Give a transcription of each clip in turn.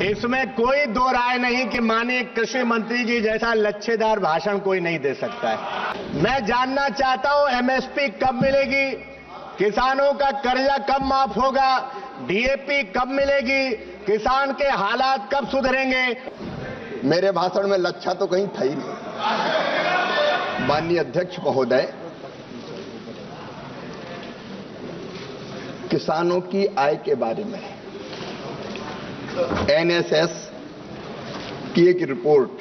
इसमें कोई दो राय नहीं कि माननीय कृषि मंत्री जी जैसा लच्छेदार भाषण कोई नहीं दे सकता है। मैं जानना चाहता हूं एमएसपी कब मिलेगी, किसानों का कर्जा कब माफ होगा, डीएपी कब मिलेगी, किसान के हालात कब सुधरेंगे। मेरे भाषण में लच्छा तो कहीं था ही नहीं। माननीय अध्यक्ष महोदय, किसानों की आय के बारे में एनएसएस की एक रिपोर्ट,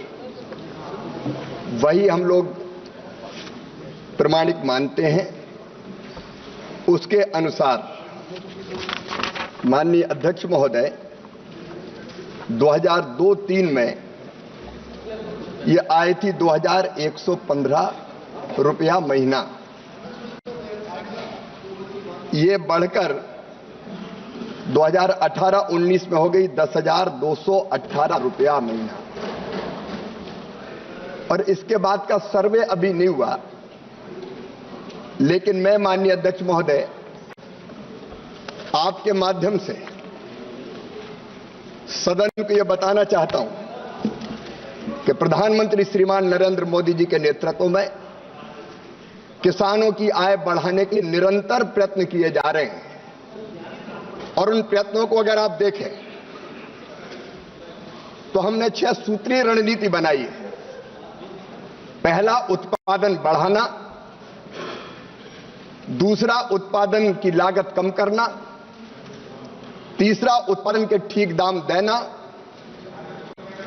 वही हम लोग प्रमाणिक मानते हैं। उसके अनुसार माननीय अध्यक्ष महोदय 2002-03 में ये आय थी 2115 रुपया महीना। ये बढ़कर 2018-19 में हो गई 10,218 रुपया महीना। और इसके बाद का सर्वे अभी नहीं हुआ, लेकिन मैं माननीय अध्यक्ष महोदय आपके माध्यम से सदन को यह बताना चाहता हूं कि प्रधानमंत्री श्रीमान नरेंद्र मोदी जी के नेतृत्व में किसानों की आय बढ़ाने के निरंतर प्रयत्न किए जा रहे हैं। और उन प्रयत्नों को अगर आप देखें तो हमने 6 सूत्रीय रणनीति बनाई है। पहला, उत्पादन बढ़ाना। दूसरा, उत्पादन की लागत कम करना। तीसरा, उत्पादन के ठीक दाम देना।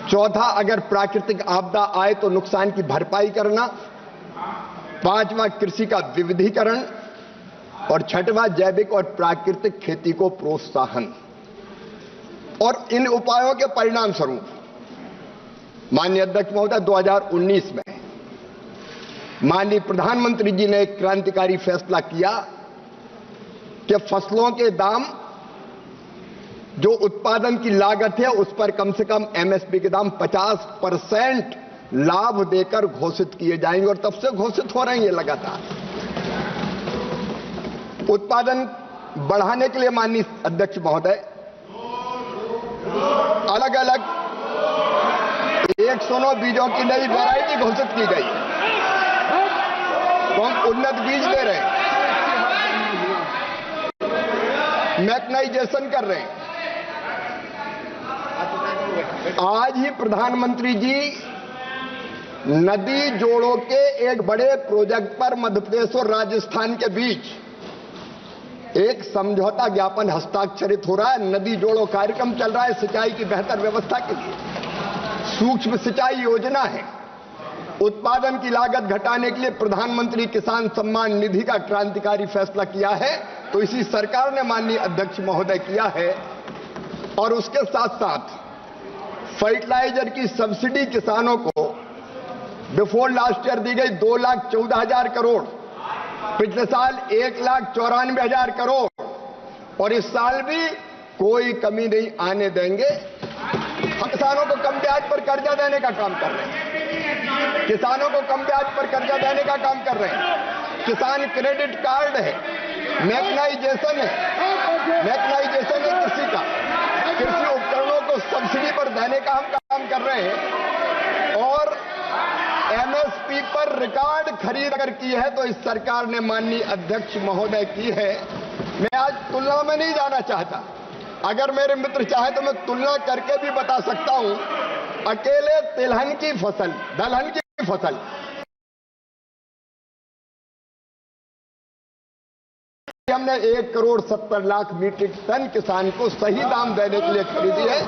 चौथा, अगर प्राकृतिक आपदा आए तो नुकसान की भरपाई करना। पांचवा, कृषि का विविधीकरण। और छठवां, जैविक और प्राकृतिक खेती को प्रोत्साहन। और इन उपायों के परिणाम स्वरूप माननीय अध्यक्ष महोदय 2019 में माननीय प्रधानमंत्री जी ने एक क्रांतिकारी फैसला किया कि फसलों के दाम, जो उत्पादन की लागत है उस पर कम से कम एमएसपी के दाम 50% लाभ देकर घोषित किए जाएंगे। और तब से घोषित हो रहे हैं ये लगातार। उत्पादन बढ़ाने के लिए माननीय अध्यक्ष महोदय अलग अलग 109 बीजों की नई वैरायटी घोषित की गई, तो हम उन्नत बीज दे रहे हैं, मैकेनाइजेशन कर रहे हैं। आज ही प्रधानमंत्री जी नदी जोड़ों के एक बड़े प्रोजेक्ट पर मध्य प्रदेश और राजस्थान के बीच एक समझौता ज्ञापन हस्ताक्षरित हो रहा है। नदी जोड़ो कार्यक्रम चल रहा है सिंचाई की बेहतर व्यवस्था के लिए। सूक्ष्म सिंचाई योजना है। उत्पादन की लागत घटाने के लिए प्रधानमंत्री किसान सम्मान निधि का क्रांतिकारी फैसला किया है, तो इसी सरकार ने माननीय अध्यक्ष महोदय किया है। और उसके साथ साथ फर्टिलाइजर की सब्सिडी किसानों को बिफोर लास्ट ईयर दी गई 2,14,000 करोड़, पिछले साल 1,94,000 करोड़, और इस साल भी कोई कमी नहीं आने देंगे। हम किसानों को कम ब्याज पर कर्जा देने का काम कर रहे हैं। किसानों को कम ब्याज पर कर्जा देने का काम कर रहे हैं। किसान क्रेडिट कार्ड है, मैकेनाइजेशन है, कृषि का, कृषि उपकरणों को सब्सिडी पर देने का हम काम कर रहे हैं। और एमएसपी पर रिकॉर्ड खरीद अगर की है तो इस सरकार ने माननीय अध्यक्ष महोदय की है। मैं आज तुलना में नहीं जाना चाहता, अगर मेरे मित्र चाहे तो मैं तुलना करके भी बता सकता हूं। अकेले तिलहन की फसल, दलहन की फसल हमने 1,70,00,000 मीट्रिक टन किसान को सही दाम देने के लिए खरीदी है।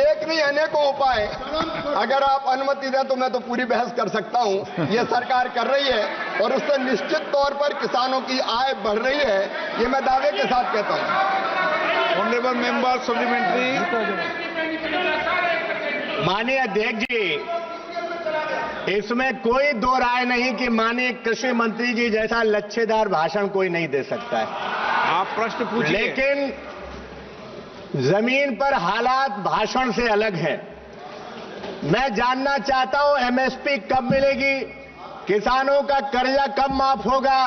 एक नहीं, अनेकों उपाय, अगर आप अनुमति दें तो मैं तो पूरी बहस कर सकता हूं। यह सरकार कर रही है और उससे निश्चित तौर पर किसानों की आय बढ़ रही है, ये मैं दावे के साथ कहता हूं। Honourable member supplementary. माननीय अध्यक्ष जी, इसमें कोई दो राय नहीं कि माननीय कृषि मंत्री जी जैसा लच्छेदार भाषण कोई नहीं दे सकता है। आप प्रश्न पूछिए। लेकिन जमीन पर हालात भाषण से अलग है। मैं जानना चाहता हूं एमएसपी कब मिलेगी, किसानों का कर्जा कब माफ होगा,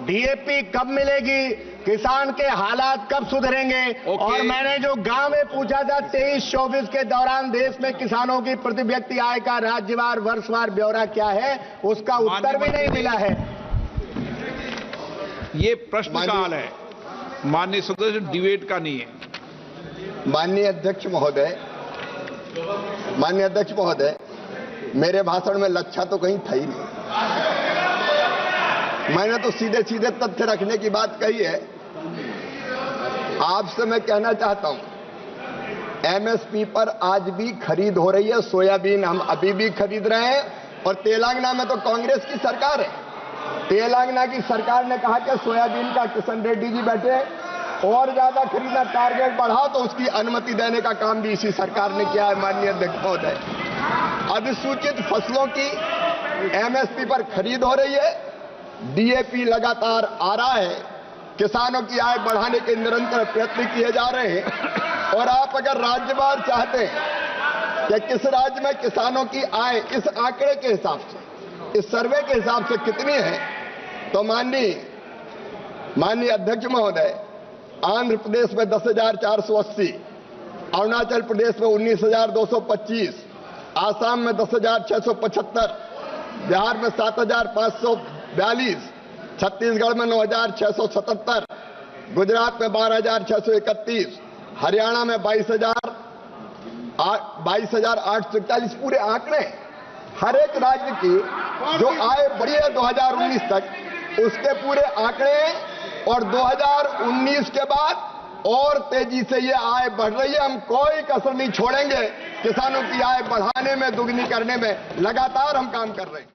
डीएपी कब मिलेगी, किसान के हालात कब सुधरेंगे। और मैंने जो गांव में पूछा था 23-24 के दौरान देश में किसानों की प्रति व्यक्ति आय का राज्यवार वर्षवार ब्यौरा क्या है, उसका उत्तर भी नहीं मिला है। ये प्रश्न काल है, माननीय सदस्य, डिबेट का नहीं है। माननीय अध्यक्ष महोदय, मेरे भाषण में लच्छा तो कहीं था ही नहीं। मैंने तो सीधे सीधे तथ्य रखने की बात कही है। आपसे मैं कहना चाहता हूं, एमएसपी पर आज भी खरीद हो रही है। सोयाबीन हम अभी भी खरीद रहे हैं और तेलंगाना में तो कांग्रेस की सरकार है। तेलंगाना की सरकार ने कहा कि सोयाबीन का किशन रेड्डी जी बैठे और ज्यादा खरीदना, टारगेट बढ़ाओ, तो उसकी अनुमति देने का काम भी इसी सरकार ने किया है। माननीय अध्यक्ष महोदय, अधिसूचित फसलों की एमएसपी पर खरीद हो रही है, डीएपी लगातार आ रहा है, किसानों की आय बढ़ाने के निरंतर प्रयत्न किए जा रहे हैं। और आप अगर राज्यवार चाहते हैं कि किस राज्य में किसानों की आय इस आंकड़े के हिसाब से, इस सर्वे के हिसाब से कितनी है, तो माननीय अध्यक्ष महोदय, आंध्र प्रदेश में 10,480, अरुणाचल प्रदेश में 19,225, आसाम में 10,675, बिहार में 7,542, छत्तीसगढ़ में 9,677, गुजरात में 12,631, हरियाणा में 22,841। पूरे आंकड़े हर एक राज्य की जो आय बढ़ी है 2019 तक, उसके पूरे आंकड़े, और 2019 के बाद और तेजी से ये आय बढ़ रही है। हम कोई कसर नहीं छोड़ेंगे, किसानों की आय बढ़ाने में, दुगनी करने में लगातार हम काम कर रहे हैं।